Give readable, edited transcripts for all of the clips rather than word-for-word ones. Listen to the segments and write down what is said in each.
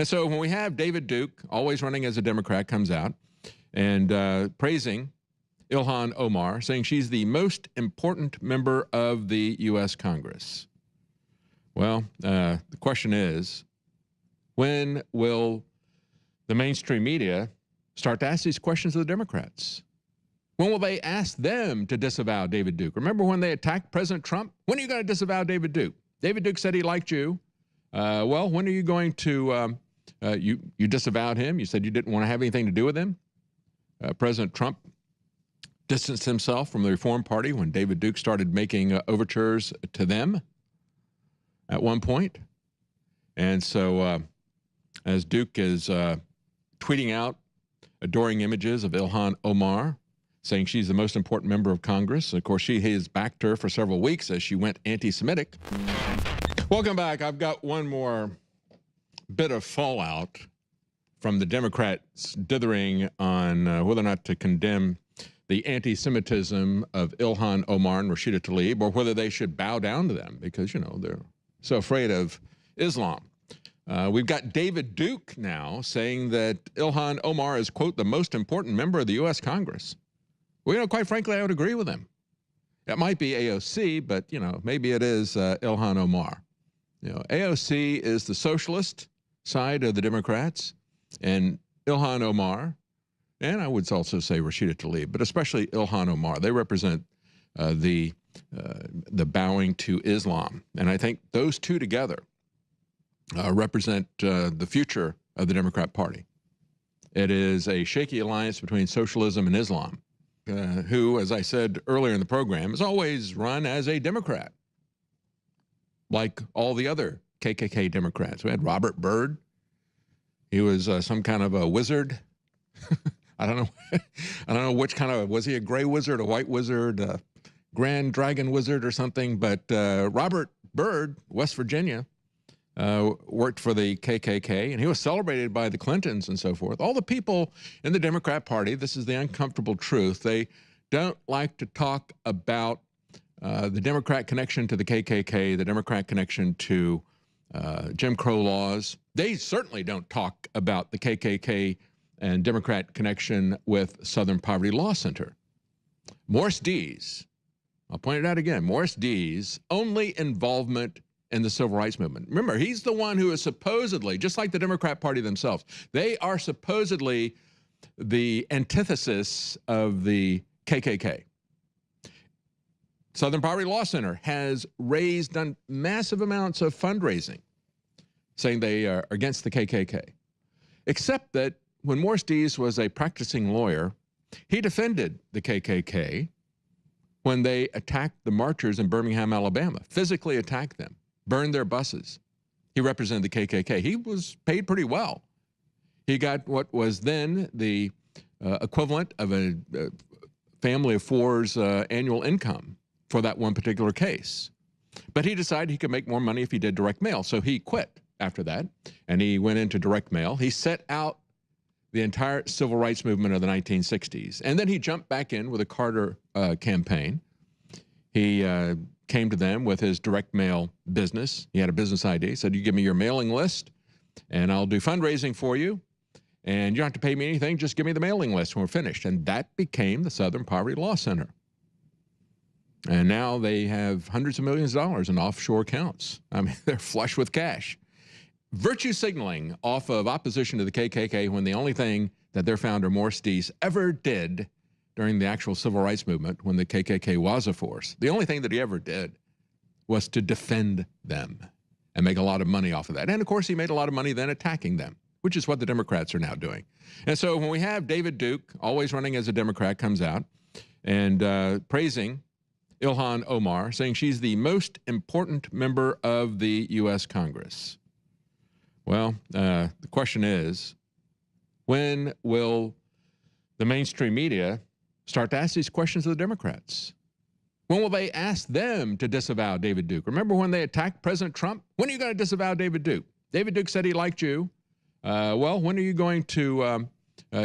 And so when we have David Duke, always running as a Democrat, comes out and praising ILHAN Omar, saying she's the most important member of the U.S. Congress. Well, the question is, when will the mainstream media start to ask these questions of the Democrats? When will they ask them to disavow David Duke? Remember when they attacked President Trump? When are you going to disavow David Duke? David Duke said he liked you. Well, when are you going to, you disavowed him. You said you didn't want to have anything to do with him. President Trump distanced himself from the Reform Party when David Duke started making overtures to them at one point. And so as Duke is tweeting out adoring images of ILHAN Omar, saying she's the most important member of Congress. Of course, she has backed her for several weeks as she went anti-Semitic. Welcome back. I've got one more bit of fallout from the Democrats dithering on whether or not to condemn the anti-Semitism of ILHAN Omar and Rashida Tlaib, or whether they should bow down to them because, you know, they're so afraid of Islam. We've got David Duke now saying that ILHAN Omar is, quote, the most important member of the U.S. Congress. Well, you know, quite frankly, I would agree with him. It might be AOC, but, you know, maybe it is ILHAN Omar. You know, AOC is the socialist side of the Democrats, and ILHAN Omar, and I would also say Rashida Tlaib, but especially ILHAN Omar, they represent the bowing to Islam. And I think those two together represent the future of the Democrat Party. It is a shaky alliance between socialism and Islam, who, as I said earlier in the program, is always run as a Democrat, like all the other KKK Democrats. We had Robert Byrd. He was some kind of a wizard. I don't know which kind of, was he a gray wizard, a white wizard, a grand dragon wizard or something? But Robert Byrd, West Virginia, worked for the KKK, and he was celebrated by the Clintons and so forth. All the people in the Democrat Party, this is the uncomfortable truth, they don't like to talk about the Democrat connection to the KKK, the Democrat connection to Jim Crow laws. They certainly don't talk about the KKK and Democrat connection with Southern Poverty Law Center. Morris Dees, I'll point it out again, Morris Dees' only involvement in the civil rights movement. Remember, he's the one who is supposedly, just like the Democrat Party themselves, they are supposedly the antithesis of the KKK. Southern Poverty Law Center has done massive amounts of fundraising, saying they are against the KKK, except that when Morris Dees was a practicing lawyer, he defended the KKK when they attacked the marchers in Birmingham, Alabama, physically attacked them, burned their buses. He represented the KKK. He was paid pretty well. He got what was then the equivalent of a family of four's annual income for that one particular case. But he decided he could make more money if he did direct mail, so he quit after that, and he went into direct mail. He set out the entire civil rights movement of the 1960s, and then he jumped back in with a Carter campaign. He came to them with his direct mail business. He had a business idea. He said, you give me your mailing list, and I'll do fundraising for you, and you don't have to pay me anything, just give me the mailing list when we're finished. And that became the Southern Poverty Law Center. And now they have hundreds of millions of dollars in offshore accounts. I mean, they're flush with cash. Virtue signaling off of opposition to the KKK when the only thing that their founder, Morris Dees, ever did during the actual civil rights movement when the KKK was a force, the only thing that he ever did was to defend them and make a lot of money off of that. And of course, he made a lot of money then attacking them, which is what the Democrats are now doing. And so when we have David Duke, always running as a Democrat, comes out and praising ILHAN Omar, saying she's the most important member of the U.S. Congress. Well, the question is, when will the mainstream media start to ask these questions of the Democrats? When will they ask them to disavow David Duke? Remember when they attacked President Trump? When are you going to disavow David Duke? David Duke said he liked you. Well, when are you going to,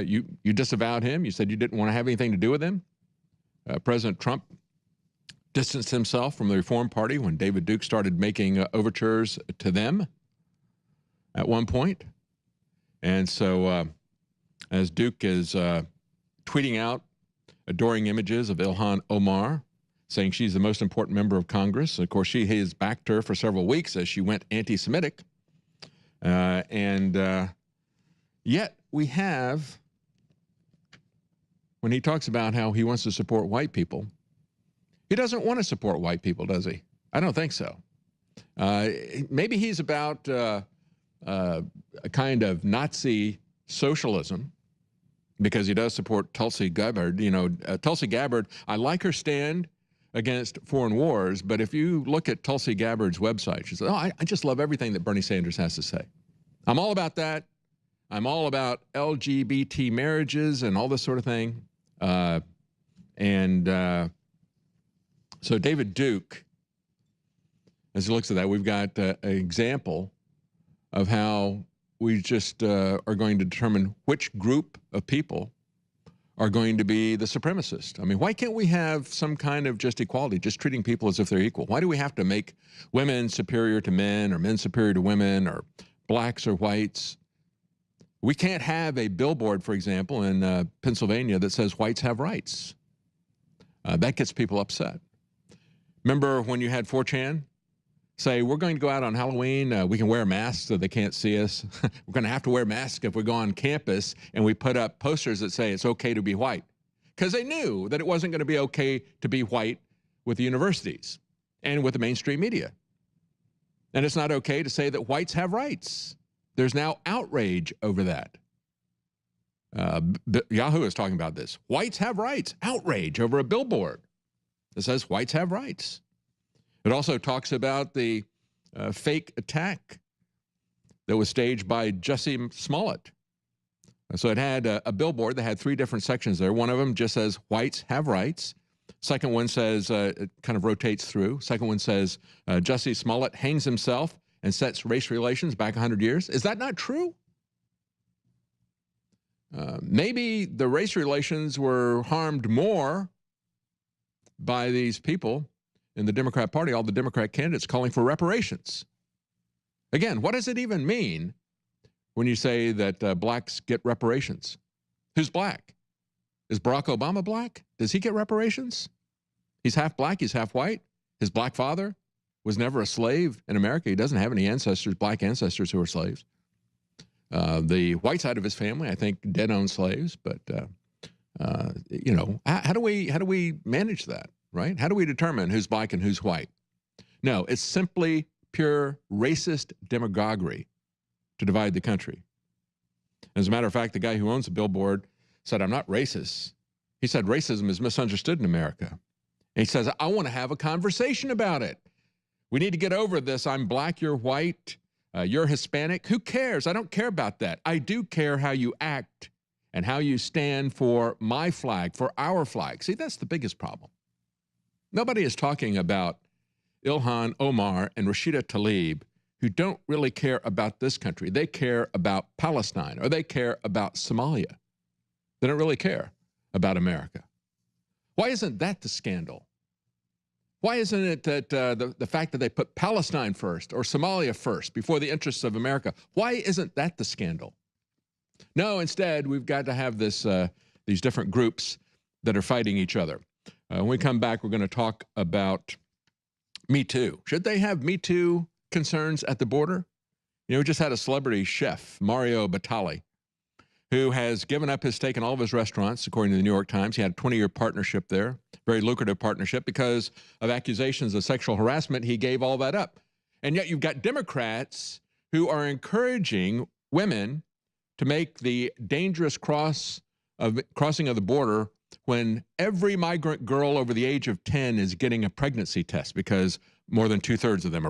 you disavowed him. You said you didn't want to have anything to do with him. President Trump distanced himself from the Reform Party when David Duke started making overtures to them at one point. And so as Duke is tweeting out adoring images of ILHAN Omar, saying she's the most important member of Congress. Of course, she has backed her for several weeks as she went anti-Semitic. Yet we have, when he talks about how he wants to support white people, he doesn't want to support white people, does he? I don't think so. Maybe he's about a kind of Nazi socialism, because he does support Tulsi Gabbard. You know, Tulsi Gabbard, I like her stand against foreign wars, but if you look at Tulsi Gabbard's website, she says, oh, I just love everything that Bernie Sanders has to say. I'm all about that. I'm all about LGBT marriages and all this sort of thing. So David Duke, as he looks at that, we've got an example of how we just are going to determine which group of people are going to be the supremacist. I mean, why can't we have some kind of just equality, just treating people as if they're equal? Why do we have to make women superior to men, or men superior to women, or blacks or whites? We can't have a billboard, for example, in Pennsylvania that says whites have rights. That gets people upset. Remember when you had 4chan say, we're going to go out on Halloween, we can wear masks so they can't see us. We're going to have to wear masks if we go on campus, and we put up posters that say it's okay to be white. Because they knew that it wasn't going to be okay to be white with the universities and with the mainstream media. And it's not okay to say that whites have rights. There's now outrage over that. Yahoo is talking about this. Whites have rights. Outrage over a billboard that says whites have rights. It also talks about the fake attack that was staged by Jussie Smollett. So it had a billboard that had 3 different sections there. One of them just says whites have rights. Second one says, it kind of rotates through. Second one says, Jussie Smollett hangs himself and sets race relations back 100 years. Is that not true? Maybe the race relations were harmed more by these people in the Democrat Party, all the Democrat candidates calling for reparations. Again, what does it even mean when you say that blacks get reparations? Who's black? Is Barack Obama black? Does he get reparations? He's half black, he's half white. His black father was never a slave in America. He doesn't have any ancestors, black ancestors who were slaves. The white side of his family, I think, did own slaves, but you know, how do we manage that? Right? How do we determine who's black and who's white? No, it's simply pure racist demagoguery to divide the country. As a matter of fact, the guy who owns the billboard said, I'm not racist. He said racism is misunderstood in America. And he says, I want to have a conversation about it. We need to get over this. I'm black, you're white, you're Hispanic. Who cares? I don't care about that. I do care how you act and how you stand for my flag, for our flag. See, that's the biggest problem. Nobody is talking about ILHAN Omar and Rashida Tlaib, who don't really care about this country. They care about Palestine, or they care about Somalia. They don't really care about America. Why isn't that the scandal? Why isn't it that the fact that they put Palestine first or Somalia first before the interests of America? Why isn't that the scandal? No, instead, we've got to have this, these different groups that are fighting each other. When we come back, we're going to talk about Me Too. Should they have Me Too concerns at the border? You know, we just had a celebrity chef, Mario Batali, who has given up his stake in all of his restaurants, according to the New York Times. He had a 20-year partnership there, very lucrative partnership. Because of accusations of sexual harassment, he gave all that up. And yet you've got Democrats who are encouraging women to make the dangerous crossing of the border when every migrant girl over the age of 10 is getting a pregnancy test, because more than 2/3 of them are